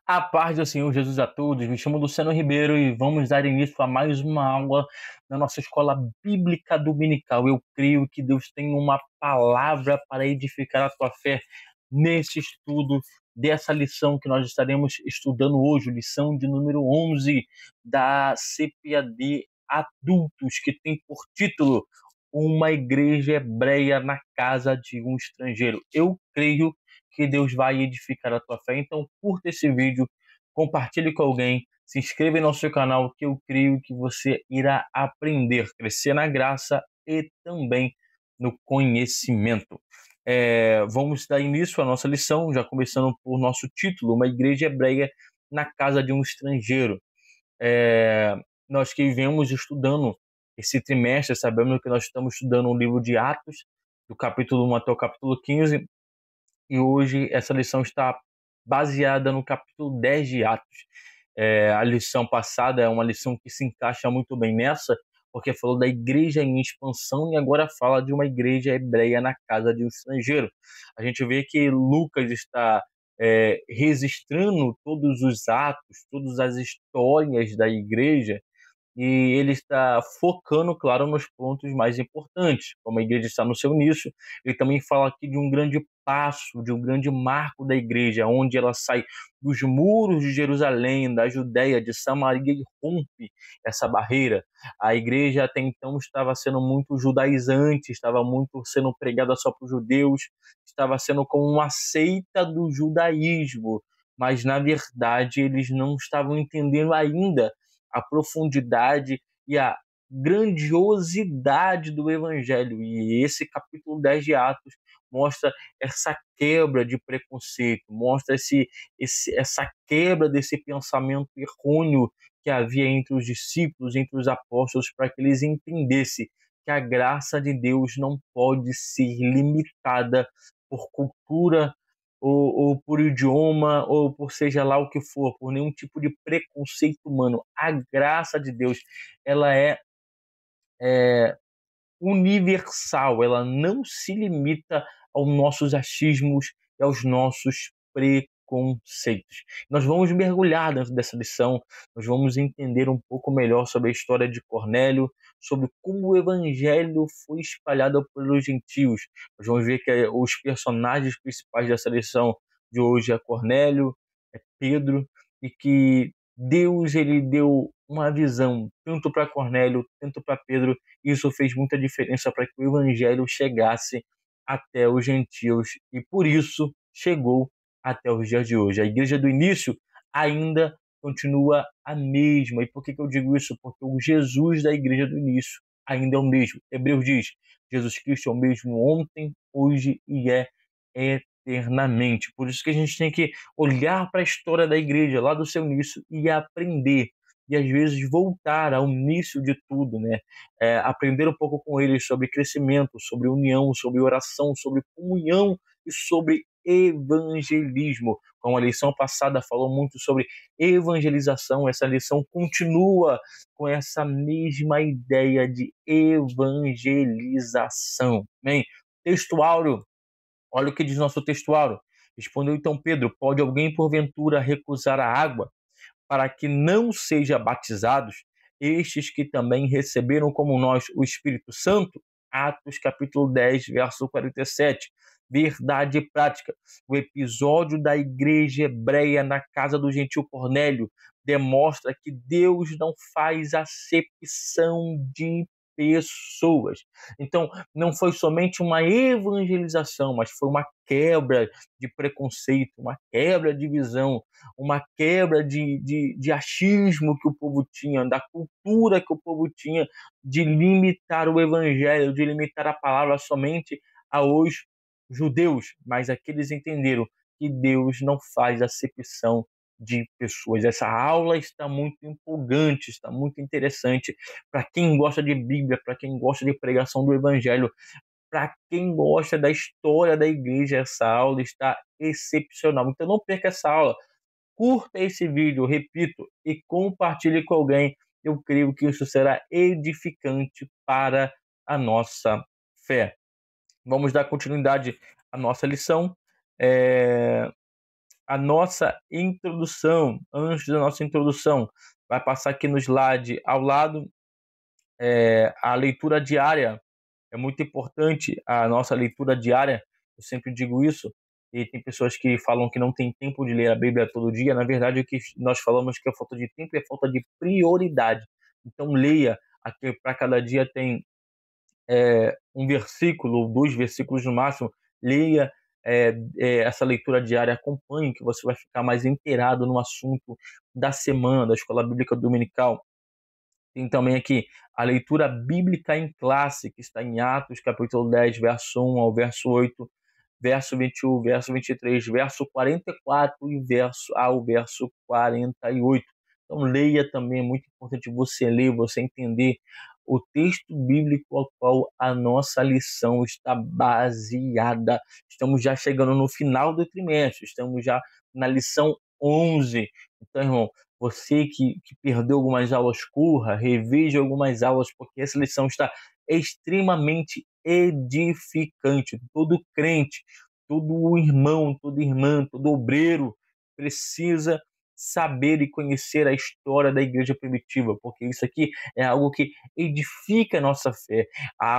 A paz do Senhor Jesus a todos, me chamo Luciano Ribeiro e vamos dar início a mais uma aula na nossa escola bíblica dominical. Eu creio que Deus tem uma palavra para edificar a tua fé nesse estudo dessa lição que nós estaremos estudando hoje, lição de número 11 da CPAD Adultos, que tem por título Uma Igreja Hebreia na Casa de um Estrangeiro. Eu creio que Deus vai edificar a tua fé. Então, curta esse vídeo, compartilhe com alguém, se inscreva em nosso canal, que eu creio que você irá aprender, crescer na graça e também no conhecimento. Vamos dar início à nossa lição, já começando por nosso título, Uma Igreja Hebreia na Casa de um Estrangeiro. Nós que vivemos estudando esse trimestre, sabemos que nós estamos estudando o livro de Atos, do capítulo 1 até o capítulo 15, e hoje essa lição está baseada no capítulo 10 de Atos. A lição passada é uma lição que se encaixa muito bem nessa, porque falou da igreja em expansão e agora fala de uma igreja hebreia na casa de um estrangeiro. A gente vê que Lucas está registrando todos os atos, todas as histórias da igreja, e ele está focando, claro, nos pontos mais importantes, como a igreja está no seu início. Ele também fala aqui de um grande passo, de um grande marco da igreja, onde ela sai dos muros de Jerusalém, da Judéia, de Samaria, e rompe essa barreira. A igreja até então estava sendo muito judaizante, estava muito sendo pregada só para os judeus, estava sendo como uma seita do judaísmo, mas na verdade eles não estavam entendendo ainda a profundidade e a grandiosidade do Evangelho. E esse capítulo 10 de Atos mostra essa quebra de preconceito, mostra essa quebra desse pensamento errôneo que havia entre os discípulos, entre os apóstolos, para que eles entendessem que a graça de Deus não pode ser limitada por cultura, ou por idioma, ou por seja lá o que for, por nenhum tipo de preconceito humano. A graça de Deus, ela é universal, ela não se limita aos nossos achismos e aos nossos preconceitos. Nós vamos mergulhar dentro dessa lição, nós vamos entender um pouco melhor sobre a história de Cornélio, sobre como o evangelho foi espalhado pelos gentios. Nós vamos ver que os personagens principais dessa lição de hoje é Cornélio, é Pedro, e que Deus ele deu uma visão tanto para Cornélio, tanto para Pedro. Isso fez muita diferença para que o evangelho chegasse até os gentios e por isso chegou até os dias de hoje. A igreja do início ainda continua a mesma. E por que eu digo isso? Porque o Jesus da igreja do início ainda é o mesmo. Hebreus diz: Jesus Cristo é o mesmo ontem, hoje e é eternamente. Por isso que a gente tem que olhar para a história da igreja lá do seu início e aprender, e às vezes voltar ao início de tudo, né? Aprender um pouco com eles sobre crescimento, sobre união, sobre oração, sobre comunhão e sobre evangelismo. Como a lição passada falou muito sobre evangelização, essa lição continua com essa mesma ideia de evangelização. Bem, texto áureo, olha o que diz nosso texto áureo. Respondeu então Pedro: pode alguém porventura recusar a água para que não sejam batizados estes que também receberam como nós o Espírito Santo? Atos capítulo 10, verso 47. Verdade e prática. O episódio da igreja hebreia na casa do gentil Cornélio demonstra que Deus não faz acepção de pessoas. Então, não foi somente uma evangelização, mas foi uma quebra de preconceito, uma quebra de visão, uma quebra de achismo que o povo tinha, da cultura que o povo tinha de limitar o evangelho, de limitar a palavra somente aos judeus. Mas aqueles entenderam que Deus não faz acepção de pessoas. Essa aula está muito empolgante, está muito interessante para quem gosta de Bíblia, para quem gosta de pregação do Evangelho, para quem gosta da história da igreja. Essa aula está excepcional. Então não perca essa aula. Curta esse vídeo, repito, e compartilhe com alguém. Eu creio que isso será edificante para a nossa fé. Vamos dar continuidade à nossa lição. a nossa introdução. Antes da nossa introdução, vai passar aqui no slide ao lado a leitura diária. É muito importante a nossa leitura diária, eu sempre digo isso, e tem pessoas que falam que não tem tempo de ler a Bíblia todo dia. Na verdade, o que nós falamos que é falta de tempo é falta de prioridade. Então, leia, aqui para cada dia tem um versículo, 2 versículos no máximo. Leia essa leitura diária, acompanhe, que você vai ficar mais inteirado no assunto da semana, da Escola Bíblica Dominical. Tem também aqui a leitura bíblica em classe, que está em Atos, capítulo 10, verso 1 ao verso 8, verso 21, verso 23, verso 44 e verso 48. Então, leia também, é muito importante você ler, você entender o texto bíblico ao qual a nossa lição está baseada. Estamos já chegando no final do trimestre, estamos já na lição 11. Então, irmão, você que perdeu algumas aulas, corra, reveja algumas aulas, porque essa lição está extremamente edificante. Todo crente, todo irmão, toda irmã, todo obreiro precisa saber e conhecer a história da igreja primitiva, porque isso aqui é algo que edifica a nossa fé.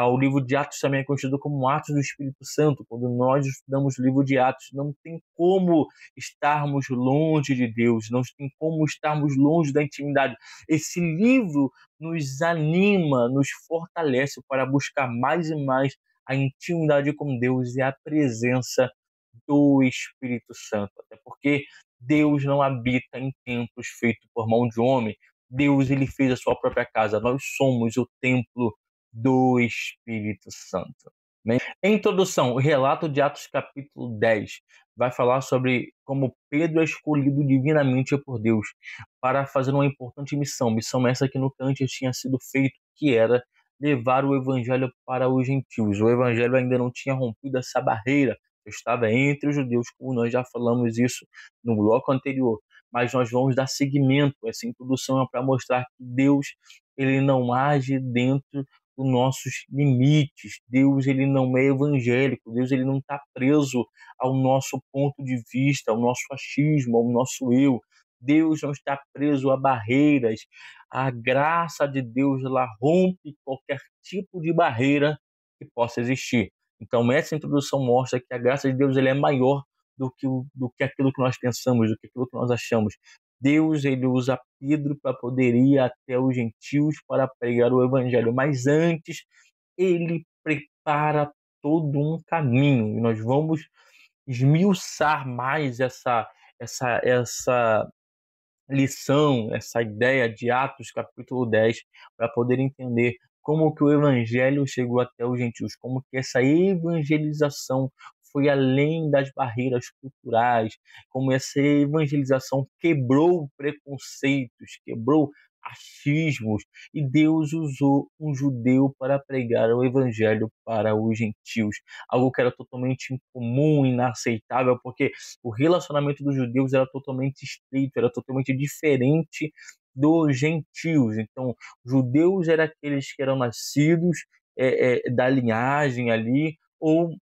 O livro de Atos também é conhecido como Atos do Espírito Santo. Quando nós estudamos o livro de Atos, não tem como estarmos longe de Deus, não tem como estarmos longe da intimidade. Esse livro nos anima, nos fortalece para buscar mais e mais a intimidade com Deus e a presença do Espírito Santo. Até porque Deus não habita em templos feitos por mão de homem. Deus, ele fez a sua própria casa. Nós somos o templo do Espírito Santo. Em introdução, o relato de Atos capítulo 10 vai falar sobre como Pedro é escolhido divinamente por Deus para fazer uma importante missão. Missão essa que nunca antes tinha sido feito, que era levar o evangelho para os gentios. O evangelho ainda não tinha rompido essa barreira, estava entre os judeus, como nós já falamos isso no bloco anterior. Mas nós vamos dar seguimento. Essa introdução é para mostrar que Deus, ele não age dentro dos nossos limites. Deus, ele não é evangélico. Deus, ele não está preso ao nosso ponto de vista, ao nosso achismo, ao nosso eu. Deus não está preso a barreiras. A graça de Deus, ela rompe qualquer tipo de barreira que possa existir. Então, essa introdução mostra que a graça de Deus, ele é maior do que aquilo que nós pensamos, do que aquilo que nós achamos. Deus, ele usa Pedro para poder ir até os gentios para pregar o evangelho, mas antes ele prepara todo um caminho. E nós vamos esmiuçar mais essa lição, essa ideia de Atos capítulo 10, para poder entender como que o evangelho chegou até os gentios, como que essa evangelização foi além das barreiras culturais, como essa evangelização quebrou preconceitos, quebrou achismos, e Deus usou um judeu para pregar o evangelho para os gentios, algo que era totalmente incomum, inaceitável, porque o relacionamento dos judeus era totalmente estreito, era totalmente diferente dos gentios. Então, judeus eram aqueles que eram nascidos da linhagem ali, ou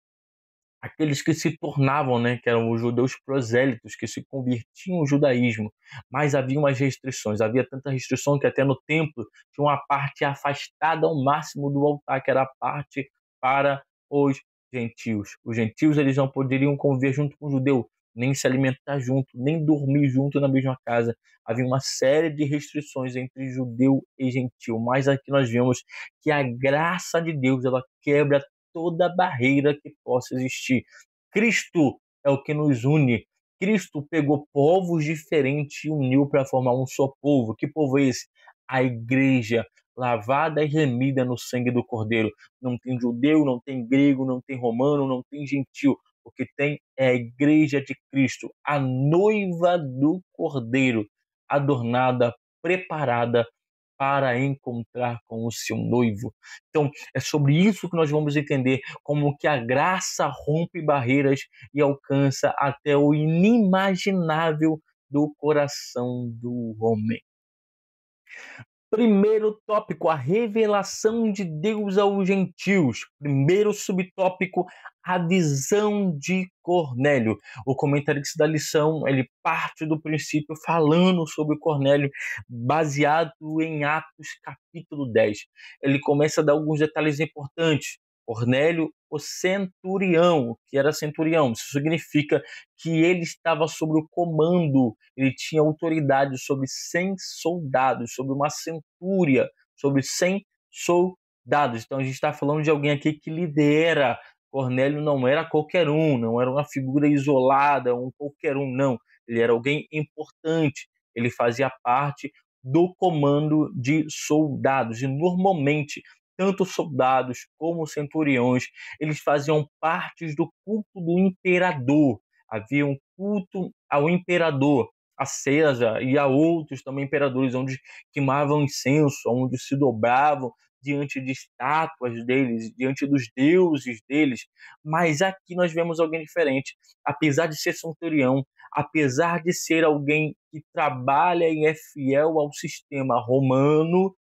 aqueles que se tornavam, né, que eram os judeus prosélitos, que se convertiam ao judaísmo. Mas havia umas restrições, havia tanta restrição que até no templo tinha uma parte afastada ao máximo do altar, que era a parte para os gentios. Os gentios, eles não poderiam conviver junto com o judeu, nem se alimentar junto, nem dormir junto na mesma casa. Havia uma série de restrições entre judeu e gentil, mas aqui nós vemos que a graça de Deus, ela quebra toda barreira que possa existir. Cristo é o que nos une. Cristo pegou povos diferentes e uniu para formar um só povo. Que povo é esse? A igreja, lavada e remida no sangue do Cordeiro. Não tem judeu, não tem grego, não tem romano, não tem gentil. O que tem é a igreja de Cristo, a noiva do Cordeiro, adornada, preparada para encontrar com o seu noivo. Então, é sobre isso que nós vamos entender, como que a graça rompe barreiras e alcança até o inimaginável do coração do homem. Primeiro tópico, a revelação de Deus aos gentios. Primeiro subtópico, a visão de Cornélio. O comentarista da lição, ele parte do princípio falando sobre Cornélio, baseado em Atos capítulo 10. Ele começa a dar alguns detalhes importantes. Cornélio, o centurião, que era centurião, isso significa que ele estava sob o comando, ele tinha autoridade sobre 100 soldados, sobre uma centúria, sobre 100 soldados. Então a gente está falando de alguém aqui que lidera. Cornélio não era qualquer um, não era uma figura isolada, um qualquer um, não. Ele era alguém importante, ele fazia parte do comando de soldados. E normalmente, tanto soldados como centuriões, eles faziam parte do culto do imperador. Havia um culto ao imperador, a César e a outros também imperadores, onde queimavam incenso, onde se dobravam diante de estátuas deles, diante dos deuses deles. Mas aqui nós vemos alguém diferente. Apesar de ser centurião, apesar de ser alguém que trabalha e é fiel ao sistema romano,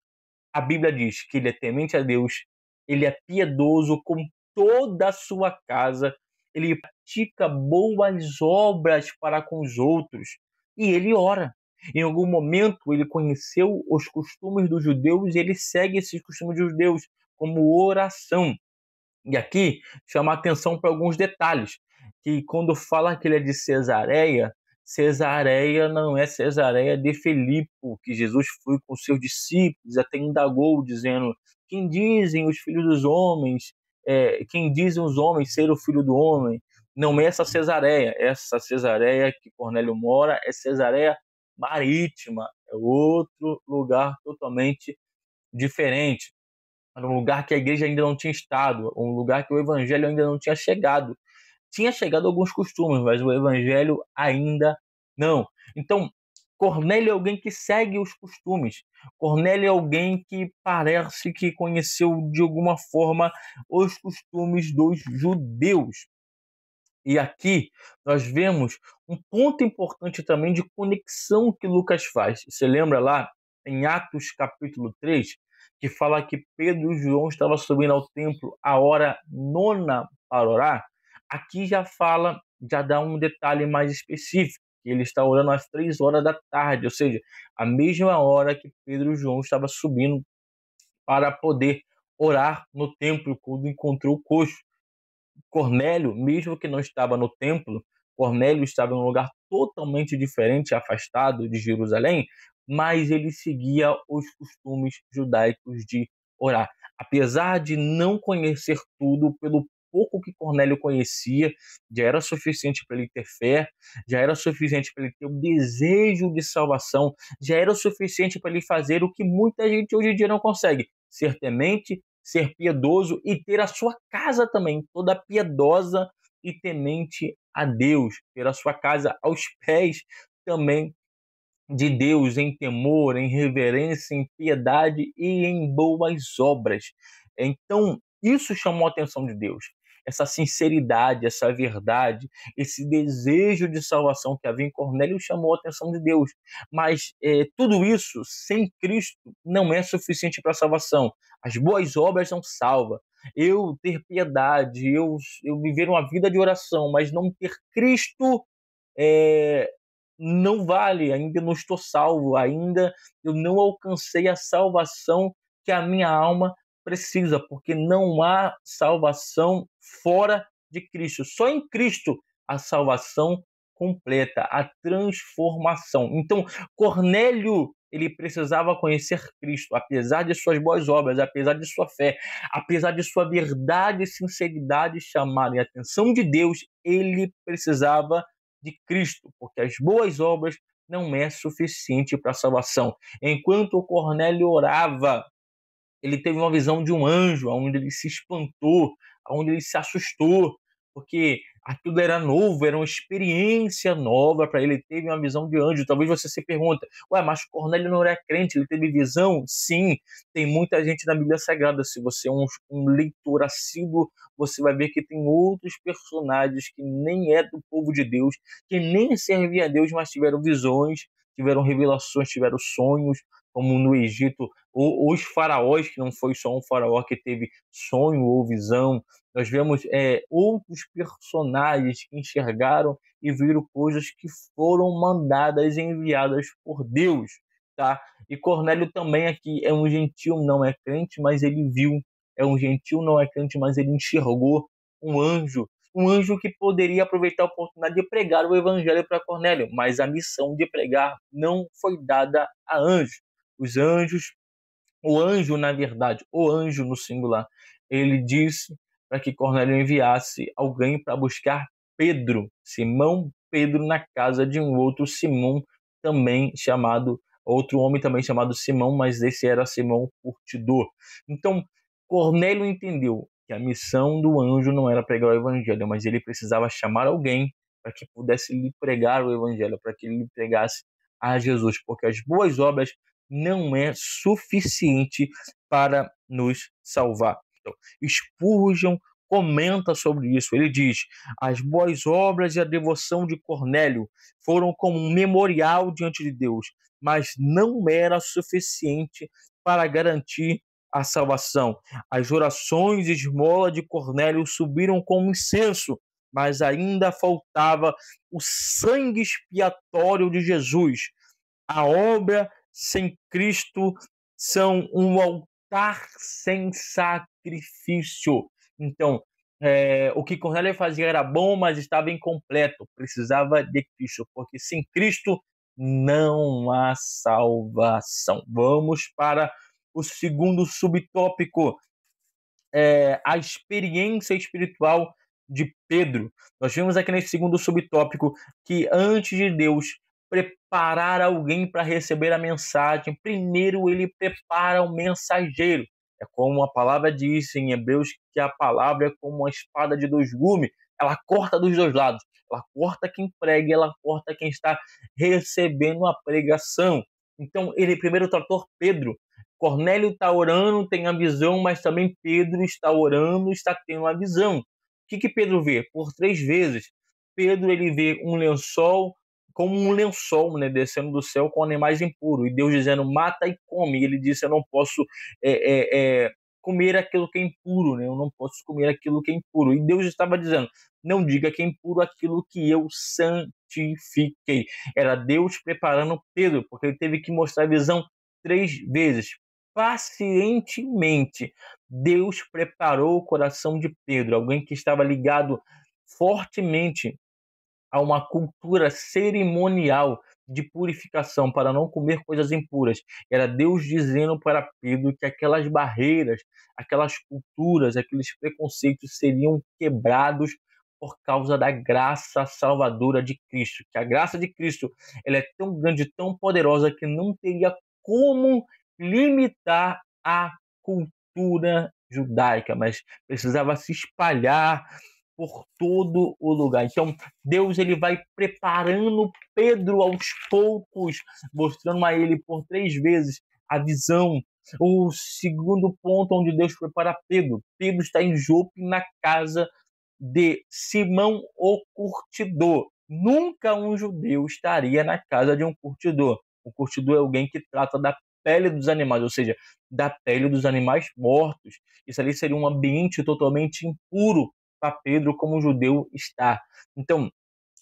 a Bíblia diz que ele é temente a Deus, ele é piedoso com toda a sua casa, ele pratica boas obras para com os outros e ele ora. Em algum momento ele conheceu os costumes dos judeus e ele segue esses costumes dos judeus como oração. E aqui chama a atenção para alguns detalhes, que quando fala que ele é de Cesareia, Cesareia não é Cesareia de Filipe, que Jesus foi com seus discípulos, até indagou, dizendo, quem dizem os filhos dos homens, quem dizem os homens ser o filho do homem? Não é essa Cesareia que Cornélio mora é Cesareia Marítima, é outro lugar totalmente diferente. Era um lugar que a igreja ainda não tinha estado, um lugar que o evangelho ainda não tinha chegado. Tinha chegado alguns costumes, mas o evangelho ainda não. Então, Cornélio é alguém que segue os costumes. Cornélio é alguém que parece que conheceu de alguma forma os costumes dos judeus. E aqui nós vemos um ponto importante também de conexão que Lucas faz. Você lembra lá em Atos capítulo 3, que fala que Pedro e João estavam subindo ao templo a hora nona para orar? Aqui já fala, já dá um detalhe mais específico, que ele está orando às 3 horas da tarde, ou seja, a mesma hora que Pedro e João estavam subindo para poder orar no templo quando encontrou o coxo. Cornélio, mesmo que não estava no templo, Cornélio estava em um lugar totalmente diferente, afastado de Jerusalém, mas ele seguia os costumes judaicos de orar. Apesar de não conhecer tudo, pelo pouco que Cornélio conhecia, já era suficiente para ele ter fé, já era suficiente para ele ter o desejo de salvação, já era suficiente para ele fazer o que muita gente hoje em dia não consegue: ser temente, ser piedoso e ter a sua casa também toda piedosa e temente a Deus, ter a sua casa aos pés também de Deus, em temor, em reverência, em piedade e em boas obras. Então, isso chamou a atenção de Deus. Essa sinceridade, essa verdade, esse desejo de salvação que havia em Cornélio chamou a atenção de Deus. Mas tudo isso, sem Cristo, não é suficiente para a salvação. As boas obras não salvam. Eu ter piedade, eu viver uma vida de oração, mas não ter Cristo, é, não vale, ainda não estou salvo, ainda eu não alcancei a salvação que a minha alma precisa, porque não há salvação fora de Cristo. Só em Cristo a salvação completa, a transformação. Então, Cornélio, ele precisava conhecer Cristo, apesar de suas boas obras, apesar de sua fé, apesar de sua verdade e sinceridade chamarem a atenção de Deus, ele precisava de Cristo, porque as boas obras não é suficiente para a salvação. Enquanto o Cornélio orava, ele teve uma visão de um anjo, onde ele se espantou, onde ele se assustou, porque aquilo era novo, era uma experiência nova para ele. Ele teve uma visão de anjo. Talvez você se pergunte, ué, mas Cornélio não era crente, ele teve visão? Sim, tem muita gente na Bíblia Sagrada. Se você é um leitor assíduo, você vai ver que tem outros personagens que nem é do povo de Deus, que nem serviam a Deus, mas tiveram visões, tiveram revelações, tiveram sonhos, como no Egito, os faraós, que não foi só um faraó que teve sonho ou visão. Nós vemos outros personagens que enxergaram e viram coisas que foram mandadas e enviadas por Deus, tá? E Cornélio também aqui é um gentil, não é crente, mas ele viu. É um gentil, não é crente, mas ele enxergou um anjo. Um anjo que poderia aproveitar a oportunidade de pregar o evangelho para Cornélio, mas a missão de pregar não foi dada a anjos. Os anjos, o anjo, na verdade, o anjo no singular, ele disse para que Cornélio enviasse alguém para buscar Pedro, Simão Pedro, na casa de um outro Simão, também chamado, outro homem também chamado Simão, mas esse era Simão Curtidor. Então, Cornélio entendeu que a missão do anjo não era pregar o evangelho, mas ele precisava chamar alguém para que pudesse lhe pregar o evangelho, para que ele lhe pregasse a Jesus, porque as boas obras não é suficiente para nos salvar. Então, Spurgeon comenta sobre isso. Ele diz: as boas obras e a devoção de Cornélio foram como um memorial diante de Deus, mas não era suficiente para garantir a salvação. As orações e esmola de Cornélio subiram como incenso, mas ainda faltava o sangue expiatório de Jesus. A obra sem Cristo são um altar sem sacrifício. Então, o que Cornélio fazia era bom, mas estava incompleto. Precisava de Cristo, porque sem Cristo não há salvação. Vamos para o segundo subtópico, a experiência espiritual de Pedro. Nós vemos aqui nesse segundo subtópico que antes de Deus preparar alguém para receber a mensagem, primeiro ele prepara o mensageiro. É como a palavra diz em Hebreus, que a palavra é como uma espada de dois gumes, ela corta dos dois lados. Ela corta quem prega e ela corta quem está recebendo a pregação. Então, ele primeiro tratou Pedro. Cornélio está orando, tem a visão, mas também Pedro está orando, está tendo a visão. O que Pedro vê? Por 3 vezes, Pedro ele vê um lençol como um lençol, né, descendo do céu com animais impuros, e Deus dizendo, mata e come. E ele disse, eu não posso comer aquilo que é impuro, né? Eu não posso comer aquilo que é impuro. E Deus estava dizendo, não diga que é impuro aquilo que eu santifiquei. Era Deus preparando Pedro, porque ele teve que mostrar a visão 3 vezes. Pacientemente, Deus preparou o coração de Pedro, alguém que estava ligado fortemente a uma cultura cerimonial de purificação para não comer coisas impuras. Era Deus dizendo para Pedro que aquelas barreiras, aquelas culturas, aqueles preconceitos seriam quebrados por causa da graça salvadora de Cristo. Que a graça de Cristo ela é tão grande, tão poderosa que não teria como limitar a cultura judaica, mas precisava se espalhar por todo o lugar. Então, Deus ele vai preparando Pedro aos poucos, mostrando a ele por 3 vezes a visão. O segundo ponto onde Deus prepara Pedro. Pedro está em Jope, na casa de Simão o Curtidor. Nunca um judeu estaria na casa de um curtidor. O curtidor é alguém que trata da pele dos animais, ou seja, da pele dos animais mortos. Isso ali seria um ambiente totalmente impuro para Pedro, como o judeu está. Então,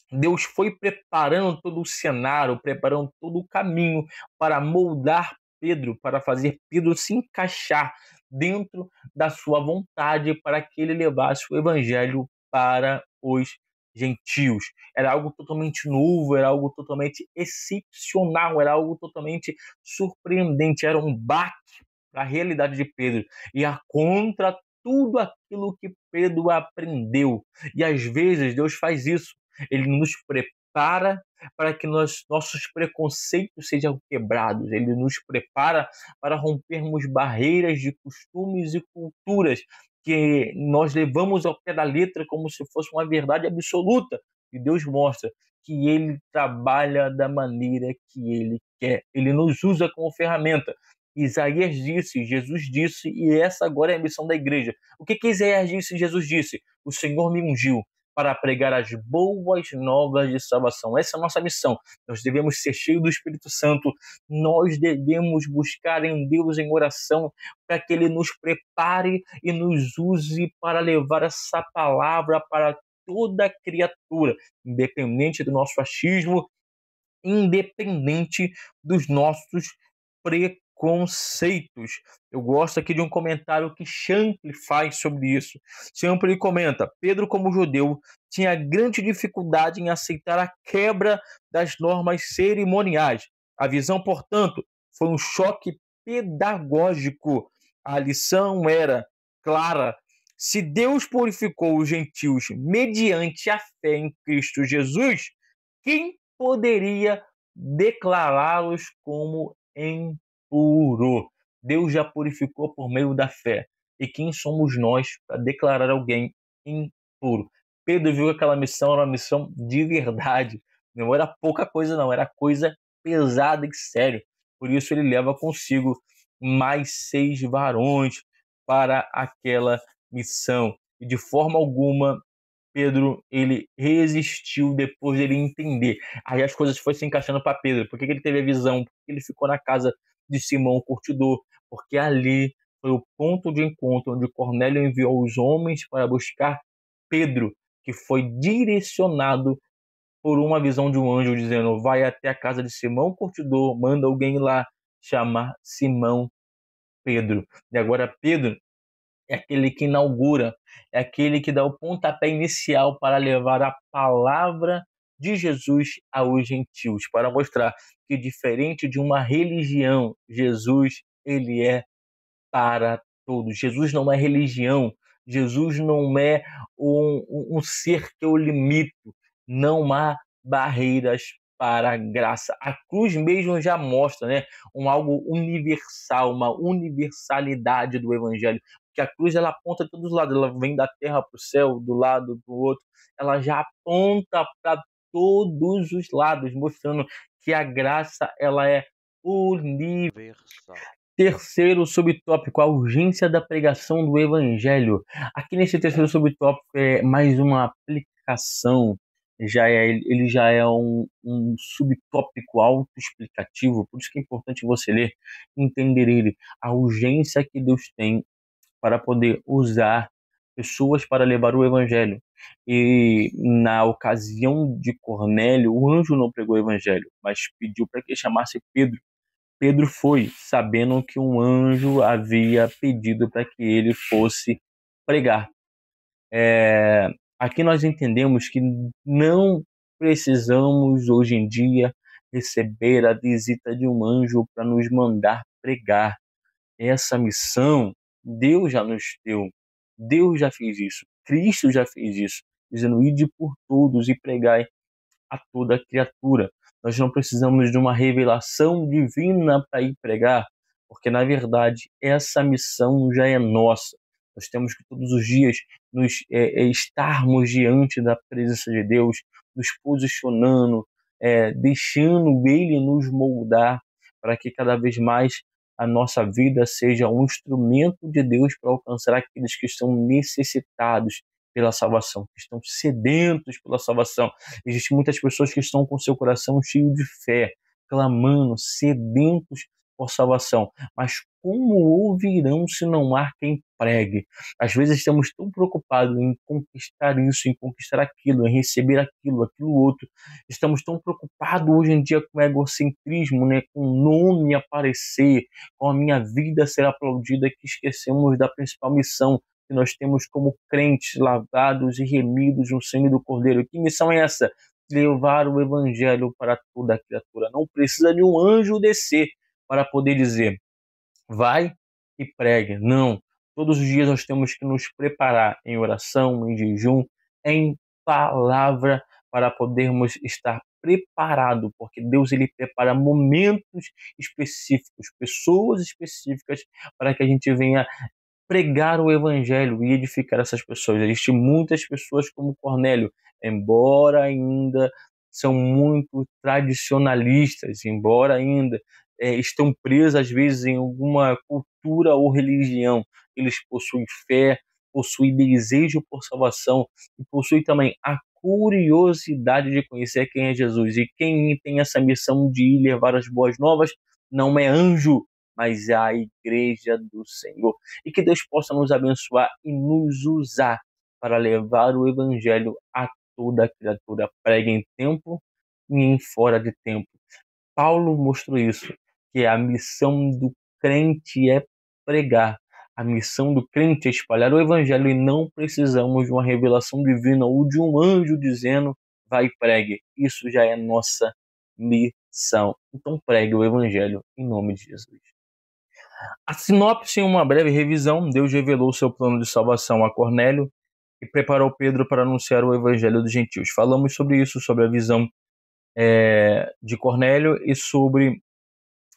Deus foi preparando todo o cenário, preparando todo o caminho para moldar Pedro, para fazer Pedro se encaixar dentro da sua vontade, para que ele levasse o evangelho para os gentios. Era algo totalmente novo, era algo totalmente excepcional, era algo totalmente surpreendente, era um baque para a realidade de Pedro. E a contra tudo aquilo que Pedro aprendeu. E às vezes Deus faz isso. Ele nos prepara para que nossos preconceitos sejam quebrados. Ele nos prepara para rompermos barreiras de costumes e culturas que nós levamos ao pé da letra como se fosse uma verdade absoluta. E Deus mostra que Ele trabalha da maneira que Ele quer. Ele nos usa como ferramenta. Isaías disse, Jesus disse, e essa agora é a missão da igreja. O que Isaías disse e Jesus disse? O Senhor me ungiu para pregar as boas novas de salvação. Essa é a nossa missão. Nós devemos ser cheios do Espírito Santo, nós devemos buscar em Deus em oração para que Ele nos prepare e nos use para levar essa palavra para toda criatura, independente do nosso achismo, independente dos nossos preconceitos. Eu gosto aqui de um comentário que Shankly faz sobre isso. Shankly comenta: Pedro, como judeu, tinha grande dificuldade em aceitar a quebra das normas cerimoniais. A visão, portanto, foi um choque pedagógico. A lição era clara: se Deus purificou os gentios mediante a fé em Cristo Jesus, quem poderia declará-los como impuro? Deus já purificou por meio da fé. E quem somos nós para declarar alguém impuro? Pedro viu que aquela missão era uma missão de verdade. Não era pouca coisa, não. Era coisa pesada e séria. Por isso ele leva consigo mais 6 varões para aquela missão. E de forma alguma Pedro ele resistiu depois dele entender. Aí as coisas foram se encaixando para Pedro. Por que ele teve a visão? Porque ele ficou na casa de Simão o curtidor. Porque ali foi o ponto de encontro onde Cornélio enviou os homens para buscar Pedro, que foi direcionado por uma visão de um anjo dizendo: vai até a casa de Simão o curtidor, manda alguém lá chamar Simão Pedro. E agora Pedro é aquele que inaugura, é aquele que dá o pontapé inicial para levar a palavra de Jesus aos gentios, para mostrar que, diferente de uma religião, Jesus ele é para todos. Jesus não é religião, Jesus não é um ser que eu limito, não há barreiras para a graça. A cruz mesmo já mostra, né, algo universal, uma universalidade do evangelho, porque a cruz ela aponta de todos os lados, ela vem da terra para o céu, do lado do outro, ela já aponta para todos os lados, mostrando que a graça ela é universal. Terceiro subtópico, a urgência da pregação do evangelho. Aqui nesse terceiro subtópico é mais uma aplicação, ele já é um subtópico autoexplicativo, por isso que é importante você ler, entender ele, a urgência que Deus tem para poder usar pessoas para levar o evangelho. E na ocasião de Cornélio, o anjo não pregou o evangelho, mas pediu para que chamasse Pedro. Pedro foi, sabendo que um anjo havia pedido para que ele fosse pregar. Aqui nós entendemos que não precisamos, hoje em dia, receber a visita de um anjo para nos mandar pregar. Essa missão, Deus já nos deu. Deus já fez isso. Cristo já fez isso, dizendo: ide por todos e pregai a toda criatura. Nós não precisamos de uma revelação divina para ir pregar, porque na verdade essa missão já é nossa. Nós temos que todos os dias estarmos diante da presença de Deus, nos posicionando, deixando Ele nos moldar para que cada vez mais a nossa vida seja um instrumento de Deus para alcançar aqueles que estão necessitados pela salvação, que estão sedentos pela salvação. Existem muitas pessoas que estão com seu coração cheio de fé, clamando, sedentos por salvação. Mas como ouvirão se não há quem pregue? Às vezes estamos tão preocupados em conquistar isso, em conquistar aquilo, em receber aquilo outro. Estamos tão preocupados hoje em dia com o egocentrismo, né? Com o nome aparecer, com a minha vida ser aplaudida, que esquecemos da principal missão que nós temos como crentes lavados e remidos no sangue do Cordeiro. Que missão é essa? Levar o evangelho para toda a criatura. Não precisa de um anjo descer para poder dizer: vai e pregue. Não. Todos os dias nós temos que nos preparar em oração, em jejum, em palavra, para podermos estar preparados, porque Deus ele prepara momentos específicos, pessoas específicas, para que a gente venha pregar o evangelho e edificar essas pessoas. Existem muitas pessoas como Cornélio, embora ainda são muito tradicionalistas, embora ainda estão presos às vezes em alguma cultura ou religião, eles possuem fé, possui desejo por salvação e possui também a curiosidade de conhecer quem é Jesus. E quem tem essa missão de ir levar as boas novas não é anjo, mas é a igreja do Senhor. E que Deus possa nos abençoar e nos usar para levar o evangelho a toda criatura, prega em tempo e em fora de tempo. Paulo mostrou isso, que a missão do crente é pregar. A missão do crente é espalhar o evangelho e não precisamos de uma revelação divina ou de um anjo dizendo vai e pregue. Isso já é nossa missão. Então pregue o evangelho em nome de Jesus. A sinopse, em uma breve revisão: Deus revelou seu plano de salvação a Cornélio e preparou Pedro para anunciar o evangelho dos gentios. Falamos sobre isso, sobre a visão de Cornélio e sobre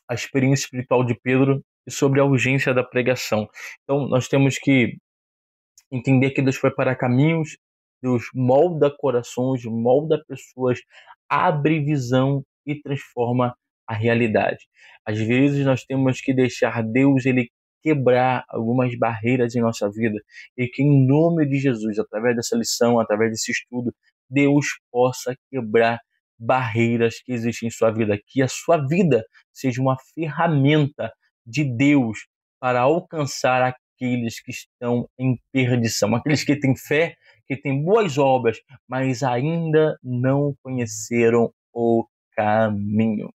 a experiência espiritual de Pedro e sobre a urgência da pregação. Então, nós temos que entender que Deus prepara caminhos, Deus molda corações, molda pessoas, abre visão e transforma a realidade. Às vezes nós temos que deixar Deus ele quebrar algumas barreiras em nossa vida e que em nome de Jesus, através dessa lição, através desse estudo, Deus possa quebrar barreiras que existem em sua vida, que a sua vida seja uma ferramenta de Deus para alcançar aqueles que estão em perdição, aqueles que têm fé, que têm boas obras, mas ainda não conheceram o caminho.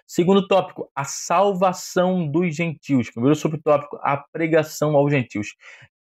Segundo tópico, a salvação dos gentios. Primeiro subtópico, a pregação aos gentios.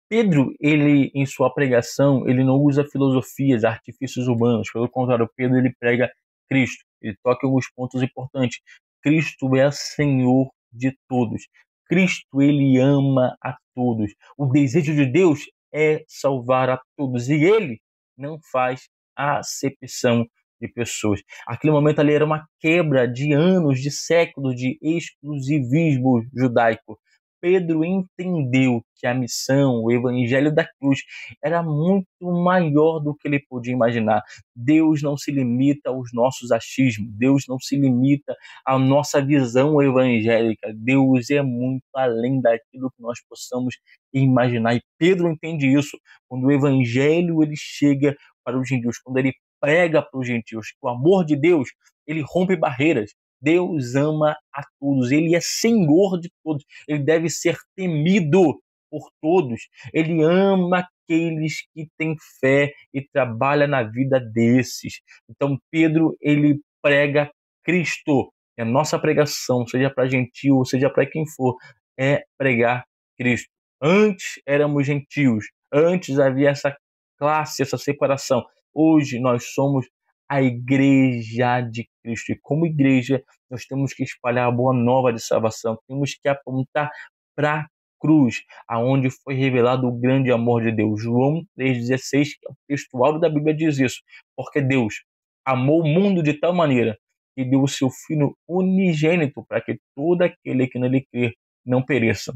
Pedro, ele em sua pregação, ele não usa filosofias, artifícios humanos. Pelo contrário, Pedro ele prega Cristo. Ele toca alguns pontos importantes. Cristo é Senhor de todos. Cristo, ele ama a todos. O desejo de Deus é salvar a todos. E ele não faz acepção de pessoas. Aquele momento ali era uma quebra de anos, de séculos de exclusivismo judaico. Pedro entendeu que a missão, o evangelho da cruz, era muito maior do que ele podia imaginar. Deus não se limita aos nossos achismos, Deus não se limita à nossa visão evangélica. Deus é muito além daquilo que nós possamos imaginar. E Pedro entende isso quando o evangelho ele chega para os gentios, quando ele prega para os gentios que o amor de Deus ele rompe barreiras. Deus ama a todos, ele é Senhor de todos, ele deve ser temido por todos, ele ama aqueles que têm fé e trabalha na vida desses. Então Pedro, ele prega Cristo, e a nossa pregação, seja para gentil, seja para quem for, é pregar Cristo. Antes éramos gentios, antes havia essa classe, essa separação. Hoje nós somos a igreja de Cristo. E como igreja, nós temos que espalhar a boa nova de salvação. Temos que apontar para a cruz, aonde foi revelado o grande amor de Deus. João 3,16, que é o textual da Bíblia, diz isso. Porque Deus amou o mundo de tal maneira que deu o seu Filho unigênito para que todo aquele que nele crer não pereça,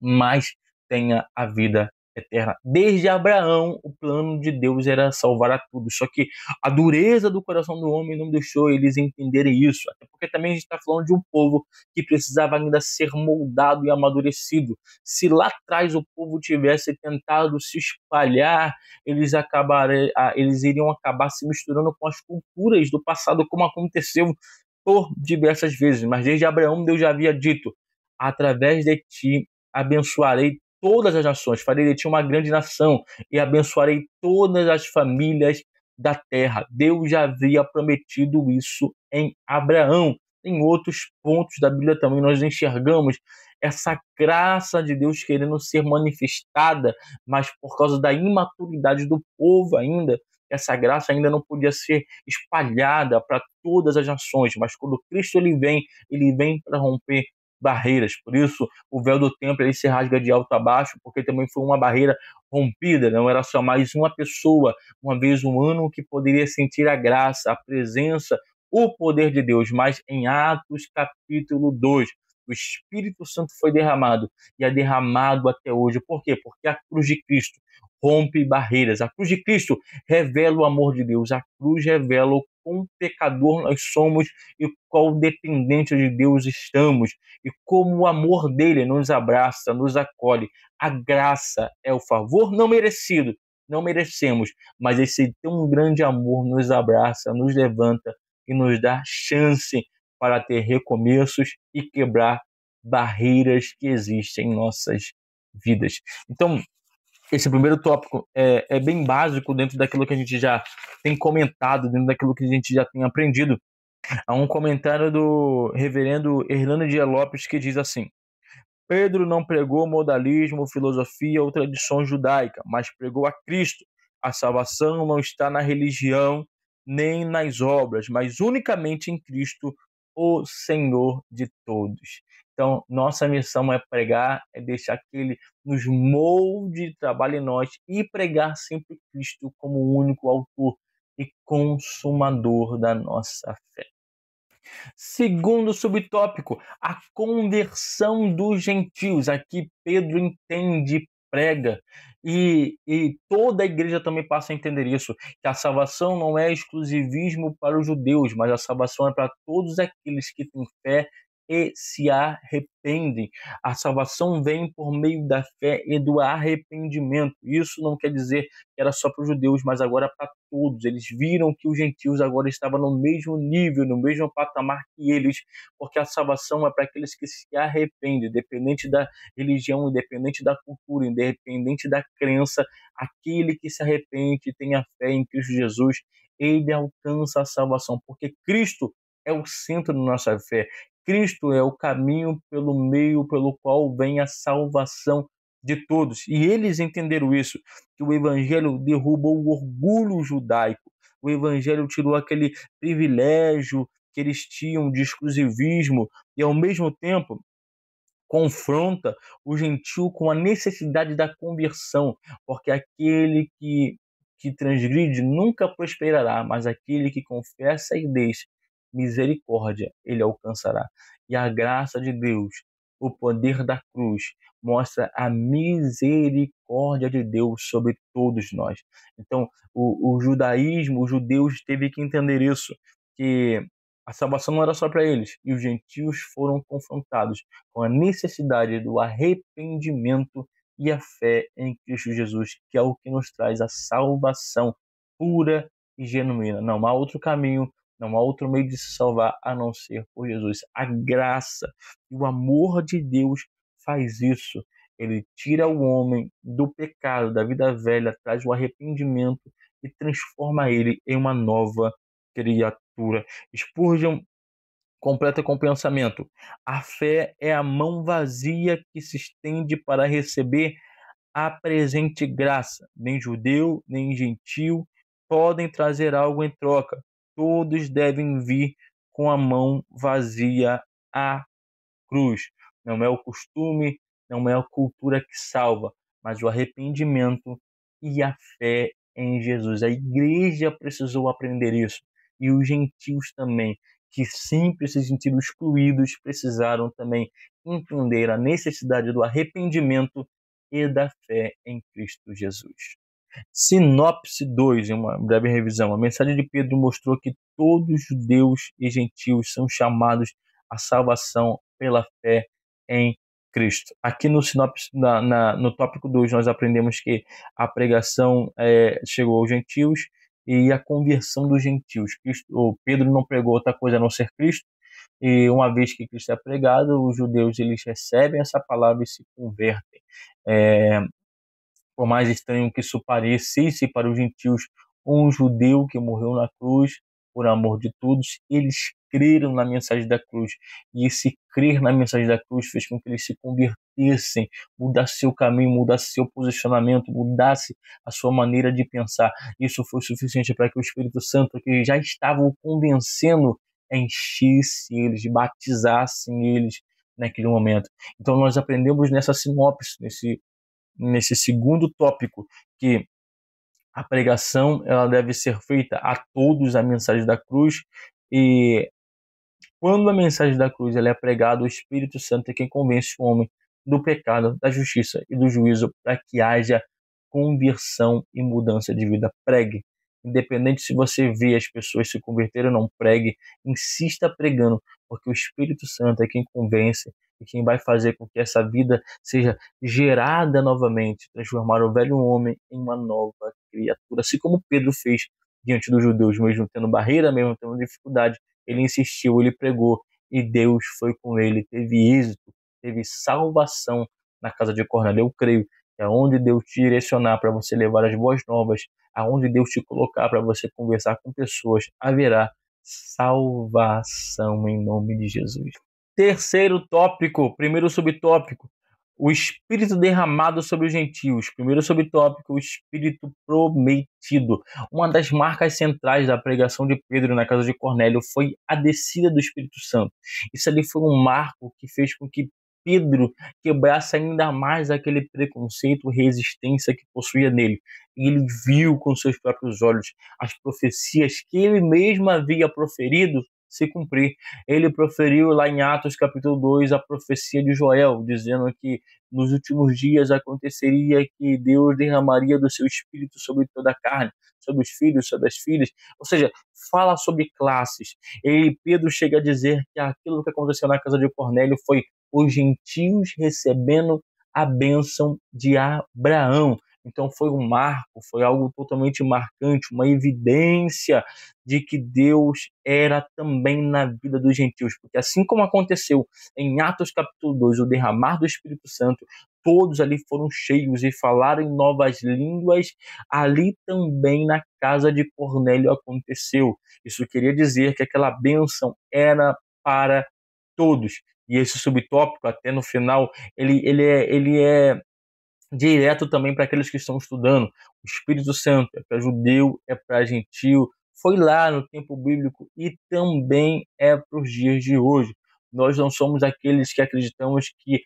mas tenha a vida eterna. Desde Abraão, o plano de Deus era salvar a todos. Só que a dureza do coração do homem não deixou eles entenderem isso. Até porque também a gente está falando de um povo que precisava ainda ser moldado e amadurecido. Se lá atrás o povo tivesse tentado se espalhar, eles iriam acabar se misturando com as culturas do passado, como aconteceu por diversas vezes. Mas desde Abraão, Deus já havia dito: através de ti abençoarei todas as nações, farei de ti uma grande nação e abençoarei todas as famílias da terra. Deus já havia prometido isso em Abraão. Em outros pontos da Bíblia também nós enxergamos essa graça de Deus querendo ser manifestada, mas por causa da imaturidade do povo ainda, essa graça ainda não podia ser espalhada para todas as nações. Mas quando Cristo ele vem para romper barreiras. Por isso, o véu do templo ele se rasga de alto a baixo, porque também foi uma barreira rompida. Não era só mais uma pessoa, uma vez no ano, que poderia sentir a graça, a presença, o poder de Deus. Mas em Atos capítulo 2, O Espírito Santo foi derramado e é derramado até hoje. Por quê? Porque a cruz de Cristo rompe barreiras. A cruz de Cristo revela o amor de Deus. A cruz revela o quão pecador nós somos e qual dependente de Deus estamos e como o amor dele nos abraça, nos acolhe. A graça é o favor não merecido, não merecemos, mas esse tão grande amor nos abraça, nos levanta e nos dá chance para ter recomeços e quebrar barreiras que existem em nossas vidas. Então, esse primeiro tópico é bem básico dentro daquilo que a gente já tem comentado, dentro daquilo que a gente já tem aprendido. Há um comentário do reverendo Hernando Dias Lopes que diz assim: Pedro não pregou modalismo, filosofia ou tradição judaica, mas pregou a Cristo. A salvação não está na religião nem nas obras, mas unicamente em Cristo, o Senhor de todos. Então, nossa missão é pregar, é deixar que Ele nos molde, trabalhe em nós e pregar sempre Cristo como o único autor e consumador da nossa fé. Segundo subtópico, a conversão dos gentios. Aqui Pedro entende, prega, e toda a igreja também passa a entender isso, que a salvação não é exclusivismo para os judeus, mas a salvação é para todos aqueles que têm fé e se arrependem. A salvação vem por meio da fé e do arrependimento. Isso não quer dizer que era só para os judeus, mas agora para todos. Eles viram que os gentios agora estavam no mesmo nível, no mesmo patamar que eles, porque a salvação é para aqueles que se arrependem, independente da religião, independente da cultura, independente da crença. Aquele que se arrepende e tem a fé em Cristo Jesus, ele alcança a salvação, porque Cristo é o centro da nossa fé. Cristo é o caminho pelo meio pelo qual vem a salvação de todos. E eles entenderam isso, que o evangelho derrubou o orgulho judaico. O evangelho tirou aquele privilégio que eles tinham de exclusivismo e, ao mesmo tempo, confronta o gentio com a necessidade da conversão, porque aquele que transgride nunca prosperará, mas aquele que confessa e deixa misericórdia, ele alcançará. E a graça de Deus, o poder da cruz, mostra a misericórdia de Deus sobre todos nós. Então, o judaísmo, os judeus teve que entender isso, que a salvação não era só para eles, e os gentios foram confrontados com a necessidade do arrependimento e a fé em Cristo Jesus, que é o que nos traz a salvação pura e genuína. Não há outro caminho, não há outro meio de se salvar a não ser por Jesus. A graça e o amor de Deus faz isso. Ele tira o homem do pecado, da vida velha, traz o arrependimento e transforma ele em uma nova criatura. Spurgeon completa com o pensamento: a fé é a mão vazia que se estende para receber a presente graça. Nem judeu, nem gentil podem trazer algo em troca. Todos devem vir com a mão vazia à cruz. Não é o costume, não é a cultura que salva, mas o arrependimento e a fé em Jesus. A igreja precisou aprender isso, e os gentios também, que sempre se sentiram excluídos, precisaram também entender a necessidade do arrependimento e da fé em Cristo Jesus. Sinopse 2, em uma breve revisão. A mensagem de Pedro mostrou que todos judeus e gentios são chamados à salvação pela fé em Cristo. Aqui no sinopse, no tópico 2, nós aprendemos que a pregação chegou aos gentios e a conversão dos gentios. O Pedro não pregou outra coisa a não ser Cristo, e uma vez que Cristo é pregado, os judeus eles recebem essa palavra e se convertem. Por mais estranho que isso parecesse para os gentios, um judeu que morreu na cruz por amor de todos, eles creram na mensagem da cruz. E esse crer na mensagem da cruz fez com que eles se convertessem, mudasse seu caminho, mudasse seu posicionamento, mudasse a sua maneira de pensar. Isso foi suficiente para que o Espírito Santo, que já estava o convencendo, enchesse eles, batizassem eles naquele momento. Então nós aprendemos nessa sinopse, nesse segundo tópico, que a pregação ela deve ser feita a todos, a mensagem da cruz, e Quando a mensagem da cruz ela é pregada, o Espírito Santo é quem convence o homem do pecado, da justiça e do juízo para que haja conversão e mudança de vida. Pregue. Independente se você vê as pessoas se converterem ou não, pregue. Insista pregando, porque o Espírito Santo é quem convence e quem vai fazer com que essa vida seja gerada novamente, transformar o velho homem em uma nova criatura. Assim como Pedro fez diante dos judeus, mesmo tendo barreira, mesmo tendo dificuldade, ele insistiu, ele pregou e Deus foi com ele, teve êxito, teve salvação na casa de Cornélio. Eu creio que aonde Deus te direcionar para você levar as boas novas, aonde Deus te colocar para você conversar com pessoas, haverá salvação em nome de Jesus. Terceiro tópico, primeiro subtópico, o Espírito derramado sobre os gentios. Primeiro subtópico, o Espírito prometido. Uma das marcas centrais da pregação de Pedro na casa de Cornélio foi a descida do Espírito Santo. Isso ali foi um marco que fez com que Pedro quebrasse ainda mais aquele preconceito, resistência que possuía nele. E ele viu com seus próprios olhos as profecias que ele mesmo havia proferido se cumprir. Ele proferiu lá em Atos capítulo 2 a profecia de Joel, dizendo que nos últimos dias aconteceria que Deus derramaria do seu Espírito sobre toda a carne, sobre os filhos, sobre as filhas, ou seja, fala sobre classes. E Pedro chega a dizer que aquilo que aconteceu na casa de Cornélio foi os gentios recebendo a bênção de Abraão. Então foi um marco, foi algo totalmente marcante, uma evidência de que Deus era também na vida dos gentios, porque assim como aconteceu em Atos capítulo 2, o derramar do Espírito Santo, todos ali foram cheios e falaram em novas línguas, ali também na casa de Cornélio aconteceu. Isso queria dizer que aquela bênção era para todos. E esse subtópico, até no final, ele é direto também para aqueles que estão estudando. O Espírito Santo é para judeu, é para gentil, foi lá no tempo bíblico e também é para os dias de hoje. Nós não somos aqueles que acreditamos que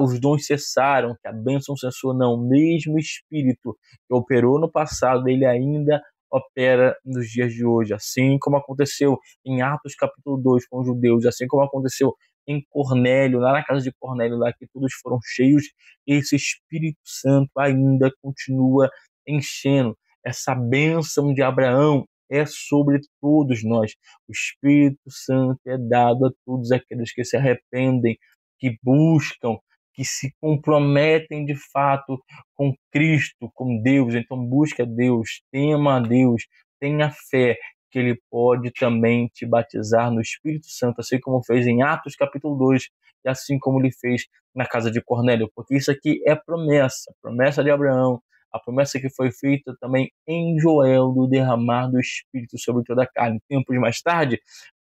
os dons cessaram, que a bênção cessou, não. O mesmo Espírito que operou no passado, ele ainda opera nos dias de hoje, assim como aconteceu em Atos capítulo 2 com os judeus, assim como aconteceu em Cornélio, lá na casa de Cornélio, lá que todos foram cheios, esse Espírito Santo ainda continua enchendo. Essa bênção de Abraão é sobre todos nós. O Espírito Santo é dado a todos aqueles que se arrependem, que buscam, que se comprometem de fato com Cristo, com Deus. Então busca Deus, tema a Deus, tenha fé que ele pode também te batizar no Espírito Santo, assim como fez em Atos capítulo 2, e assim como ele fez na casa de Cornélio, porque isso aqui é promessa, promessa de Abraão, a promessa que foi feita também em Joel, do derramar do Espírito sobre toda a carne. Tempos mais tarde,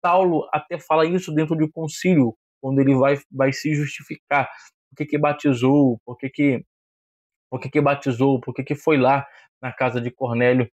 Paulo até fala isso dentro do concílio, quando ele vai se justificar. Por que batizou? Por que batizou? Por que foi lá na casa de Cornélio?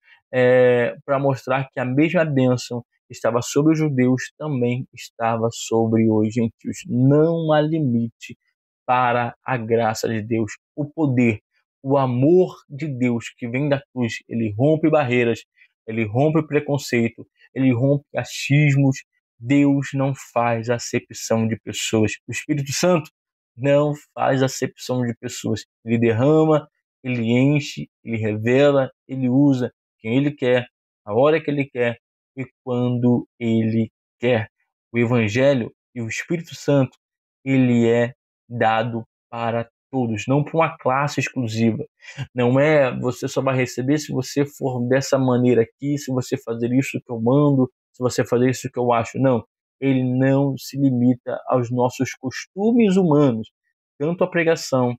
Para mostrar que a mesma bênção que estava sobre os judeus também estava sobre os gentios. Não há limite para a graça de Deus. O poder, o amor de Deus que vem da cruz, ele rompe barreiras, ele rompe preconceito, ele rompe achismos. Deus não faz acepção de pessoas. O Espírito Santo não faz acepção de pessoas. Ele derrama, ele enche, ele revela, ele usa quem ele quer, a hora que ele quer e quando ele quer. O Evangelho e o Espírito Santo, ele é dado para todos, não para uma classe exclusiva. Não é você só vai receber se você for dessa maneira aqui, se você fazer isso que eu mando, se você fazer isso que eu acho. Não, ele não se limita aos nossos costumes humanos. Tanto a pregação,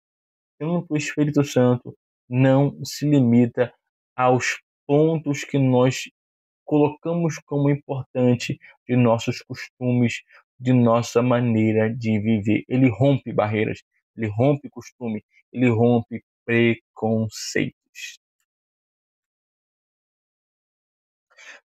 tanto o Espírito Santo não se limita aos pontos que nós colocamos como importante de nossos costumes, de nossa maneira de viver. Ele rompe barreiras, ele rompe costume, ele rompe preconceitos.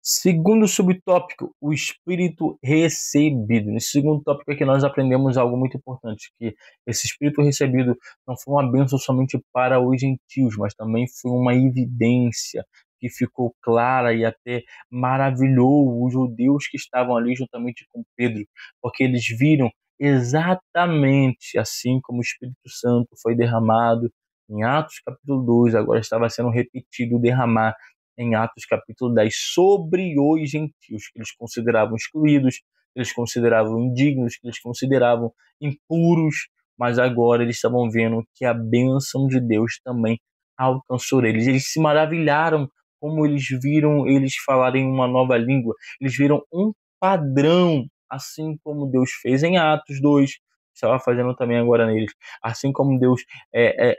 Segundo subtópico, o Espírito recebido. Nesse segundo tópico aqui nós aprendemos algo muito importante, que esse Espírito recebido não foi uma bênção somente para os gentios, mas também foi uma evidência que ficou clara e até maravilhou os judeus que estavam ali juntamente com Pedro, porque eles viram exatamente assim como o Espírito Santo foi derramado em Atos capítulo 2, agora estava sendo repetido derramar em Atos capítulo 10 sobre os gentios, que eles consideravam excluídos, que eles consideravam indignos, que eles consideravam impuros, mas agora eles estavam vendo que a bênção de Deus também alcançou eles. Eles se maravilharam como eles viram eles falarem uma nova língua. Eles viram um padrão, assim como Deus fez em Atos 2, estava fazendo também agora neles. Assim como Deus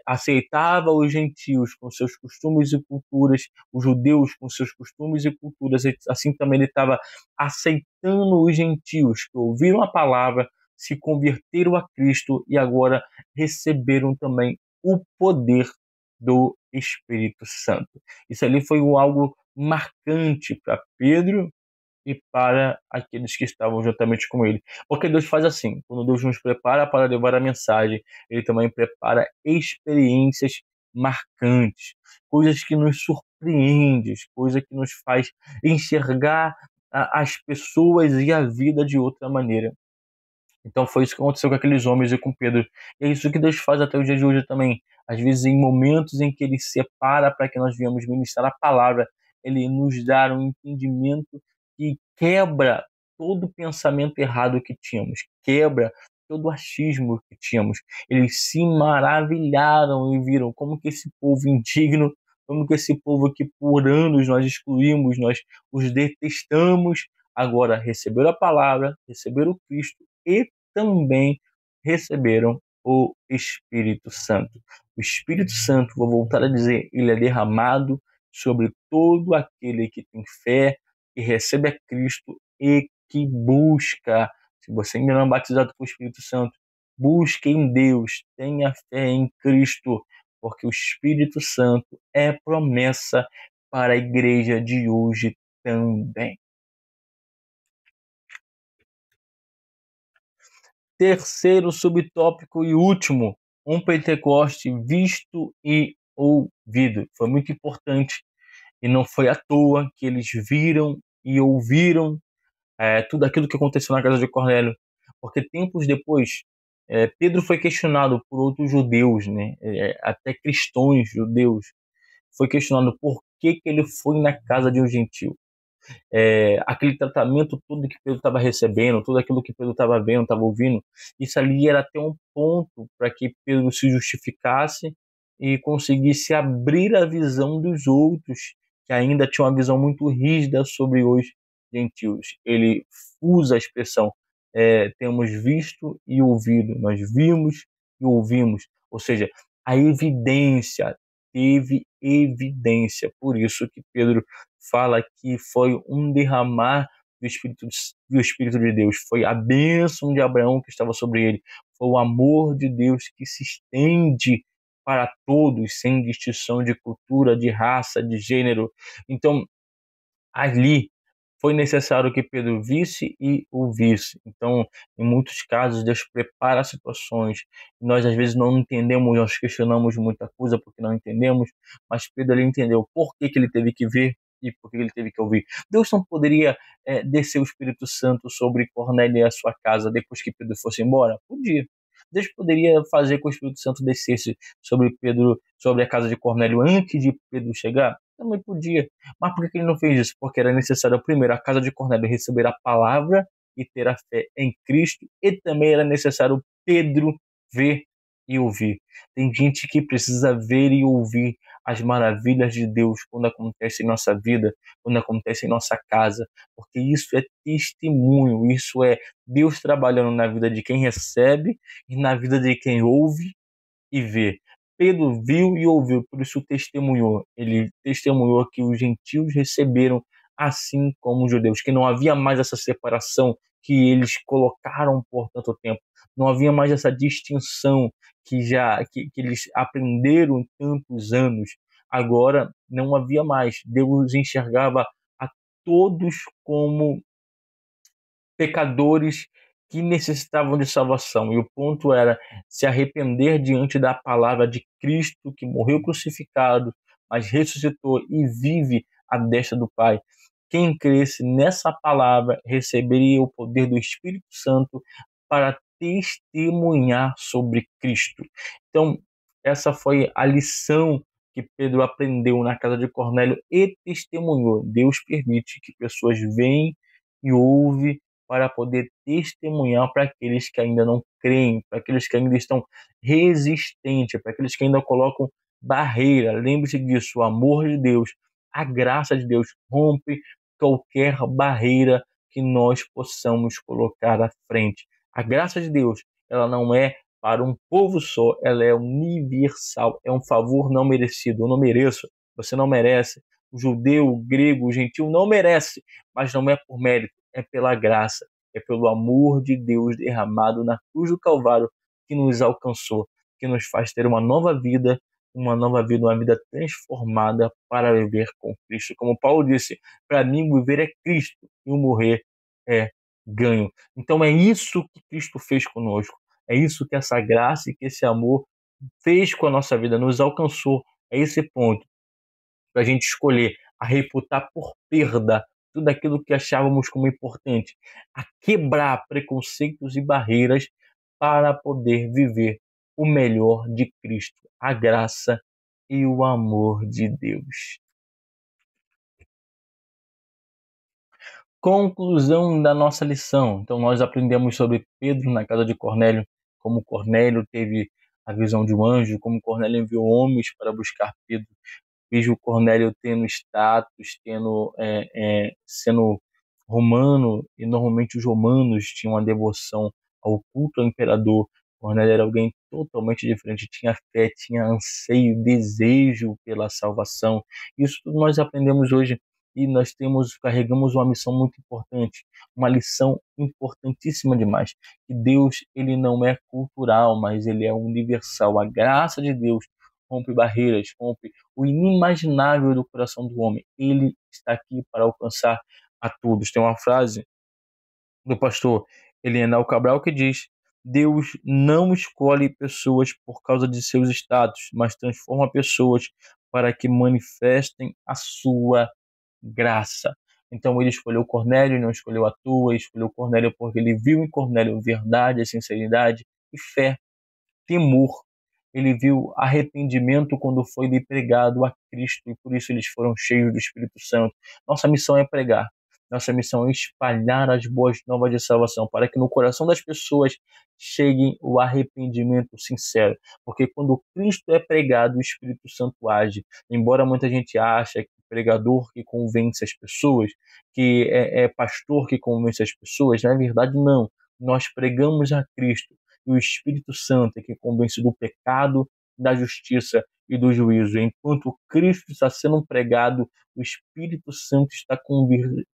aceitava os gentios com seus costumes e culturas, os judeus com seus costumes e culturas, assim também ele estava aceitando os gentios que ouviram a palavra, se converteram a Cristo e agora receberam também o poder do Espírito Santo. Isso ali foi algo marcante para Pedro e para aqueles que estavam juntamente com ele. Porque Deus faz assim, quando Deus nos prepara para levar a mensagem, ele também prepara experiências marcantes, coisas que nos surpreendem, coisas que nos faz enxergar as pessoas e a vida de outra maneira. Então foi isso que aconteceu com aqueles homens e com Pedro. E é isso que Deus faz até o dia de hoje também. Às vezes, em momentos em que Ele separa para que nós venhamos ministrar a palavra, Ele nos dá um entendimento que quebra todo o pensamento errado que tínhamos, quebra todo o achismo que tínhamos. Eles se maravilharam e viram como que esse povo indigno, como que esse povo que por anos nós excluímos, nós os detestamos, agora receberam a palavra, receberam o Cristo e também receberam o Espírito Santo. O Espírito Santo, vou voltar a dizer, ele é derramado sobre todo aquele que tem fé, que recebe a Cristo e que busca. Se você ainda não é batizado com o Espírito Santo, busque em Deus, tenha fé em Cristo, porque o Espírito Santo é promessa para a igreja de hoje também. Terceiro subtópico e último, um Pentecoste visto e ouvido. Foi muito importante e não foi à toa que eles viram e ouviram tudo aquilo que aconteceu na casa de Cornélio, porque tempos depois Pedro foi questionado por outros judeus, né? Até cristãos judeus, foi questionado por que ele foi na casa de um gentio. Aquele tratamento todo que Pedro estava recebendo, tudo aquilo que Pedro estava vendo, estava ouvindo, isso ali era até um ponto para que Pedro se justificasse e conseguisse abrir a visão dos outros, que ainda tinham uma visão muito rígida sobre os gentios. Ele usa a expressão temos visto e ouvido, nós vimos e ouvimos, ou seja, a evidência, teve evidência, por isso que Pedro fala que foi um derramar do Espírito de Deus, foi a bênção de Abraão que estava sobre ele, foi o amor de Deus que se estende para todos, sem distinção de cultura, de raça, de gênero. Então, ali foi necessário que Pedro visse e ouvisse. Então, em muitos casos, Deus prepara situações. Nós, às vezes, não entendemos, nós questionamos muita coisa porque não entendemos, mas Pedro ele entendeu por que ele teve que ver e por que ele teve que ouvir. Deus não poderia descer o Espírito Santo sobre Cornélio e a sua casa depois que Pedro fosse embora? Podia. Deus poderia fazer com que o Espírito Santo descesse sobre Pedro, sobre a casa de Cornélio antes de Pedro chegar? Também podia. Mas por que ele não fez isso? Porque era necessário, primeiro, a casa de Cornélio receber a palavra e ter a fé em Cristo, e também era necessário Pedro ver e ouvir. Tem gente que precisa ver e ouvir as maravilhas de Deus quando acontece em nossa vida, quando acontece em nossa casa, porque isso é testemunho, isso é Deus trabalhando na vida de quem recebe e na vida de quem ouve e vê. Pedro viu e ouviu, por isso testemunhou. Ele testemunhou que os gentios receberam assim como os judeus, que não havia mais essa separação que eles colocaram por tanto tempo. Não havia mais essa distinção que eles aprenderam tantos anos. Agora não havia mais. Deus enxergava a todos como pecadores que necessitavam de salvação. E o ponto era se arrepender diante da palavra de Cristo, que morreu crucificado mas ressuscitou e vive à destra do Pai. Quem cresce nessa palavra receberia o poder do Espírito Santo para testemunhar sobre Cristo. Então, essa foi a lição que Pedro aprendeu na casa de Cornélio e testemunhou. Deus permite que pessoas venham e ouvem para poder testemunhar para aqueles que ainda não creem, para aqueles que ainda estão resistentes, para aqueles que ainda colocam barreira. Lembre-se disso, o amor de Deus, a graça de Deus rompe qualquer barreira que nós possamos colocar à frente. A graça de Deus, ela não é para um povo só, ela é universal, é um favor não merecido. Eu não mereço, você não merece, o judeu, o grego, o gentil não merece, mas não é por mérito, é pela graça, é pelo amor de Deus derramado na cruz do Calvário que nos alcançou, que nos faz ter uma vida transformada para viver com Cristo. Como Paulo disse, para mim viver é Cristo e o morrer é ganho. Então é isso que Cristo fez conosco. É isso que essa graça e que esse amor fez com a nossa vida, nos alcançou a esse ponto para a gente escolher a reputar por perda tudo aquilo que achávamos como importante, a quebrar preconceitos e barreiras para poder viver o melhor de Cristo, a graça e o amor de Deus. Conclusão da nossa lição. Então, nós aprendemos sobre Pedro na casa de Cornélio, como Cornélio teve a visão de um anjo, como Cornélio enviou homens para buscar Pedro. Vejo o Cornélio tendo status, sendo romano, e normalmente os romanos tinham uma devoção ao culto ao imperador. Cornélio era alguém totalmente diferente, tinha fé, tinha anseio, desejo pela salvação. Isso tudo nós aprendemos hoje e carregamos uma missão muito importante, uma lição importantíssima demais. Que Deus, ele não é cultural, mas ele é universal. A graça de Deus rompe barreiras, rompe o inimaginável do coração do homem. Ele está aqui para alcançar a todos. Tem uma frase do pastor Elianel Cabral que diz: Deus não escolhe pessoas por causa de seus status, mas transforma pessoas para que manifestem a sua graça. Então ele escolheu Cornélio, não escolheu à toa, escolheu Cornélio porque ele viu em Cornélio verdade, sinceridade e fé, temor. Ele viu arrependimento quando foi lhe pregado a Cristo e por isso eles foram cheios do Espírito Santo. Nossa missão é pregar. Nossa missão é espalhar as boas novas de salvação para que no coração das pessoas chegue o arrependimento sincero. Porque quando Cristo é pregado, o Espírito Santo age. Embora muita gente ache que pregador que convence as pessoas, que é pastor que convence as pessoas, na verdade não. Nós pregamos a Cristo e o Espírito Santo é que convence do pecado, da justiça e do juízo. Enquanto Cristo está sendo pregado, o Espírito Santo está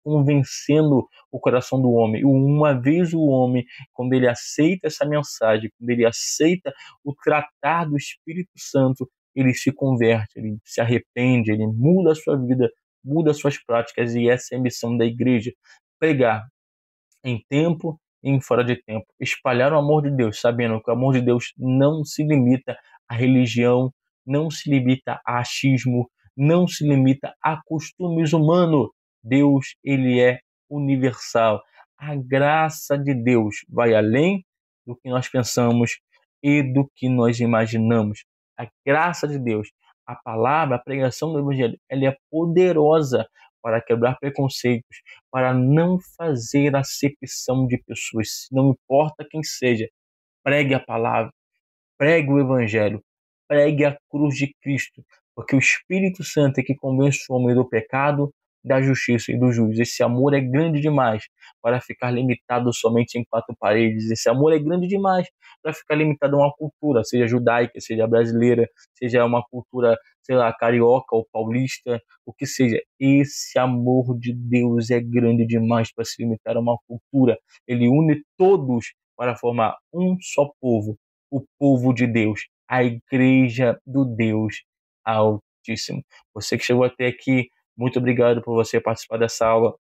convencendo o coração do homem. E uma vez o homem, quando ele aceita essa mensagem, quando ele aceita o tratar do Espírito Santo, ele se converte, ele se arrepende, ele muda a sua vida, muda as suas práticas, e essa é a missão da igreja: pregar em tempo e em fora de tempo, espalhar o amor de Deus, sabendo que o amor de Deus não se limita à religião, não se limita a achismo, não se limita a costumes humanos. Deus, ele é universal. A graça de Deus vai além do que nós pensamos e do que nós imaginamos. A graça de Deus, a palavra, a pregação do Evangelho, ela é poderosa para quebrar preconceitos, para não fazer acepção de pessoas, não importa quem seja. Pregue a palavra, pregue o Evangelho, pregue a cruz de Cristo, porque o Espírito Santo é que convence o homem do pecado, da justiça e do juízo. Esse amor é grande demais para ficar limitado somente em quatro paredes. Esse amor é grande demais para ficar limitado a uma cultura, seja judaica, seja brasileira, seja uma cultura, sei lá, carioca ou paulista, o que seja. Esse amor de Deus é grande demais para se limitar a uma cultura. Ele une todos para formar um só povo, o povo de Deus, a igreja do Deus Altíssimo. Você que chegou até aqui, muito obrigado por você participar dessa aula.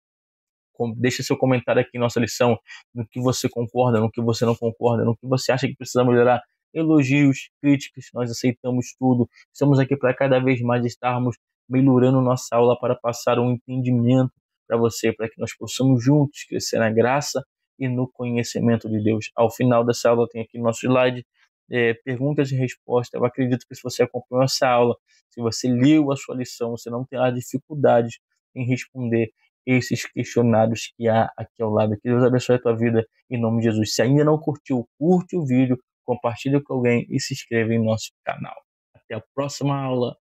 Deixe seu comentário aqui em nossa lição, no que você concorda, no que você não concorda, no que você acha que precisa melhorar. elogios, críticas, nós aceitamos tudo. Estamos aqui para cada vez mais estarmos melhorando nossa aula para passar um entendimento para você, para que nós possamos juntos crescer na graça e no conhecimento de Deus. Ao final dessa aula tem aqui no nosso slide perguntas e respostas. Eu acredito que se você acompanhou essa aula, se você leu a sua lição, você não terá dificuldades em responder esses questionários que há aqui ao lado. Que Deus abençoe a tua vida em nome de Jesus. Se ainda não curtiu, curte o vídeo, compartilhe com alguém e se inscreva em nosso canal. Até a próxima aula.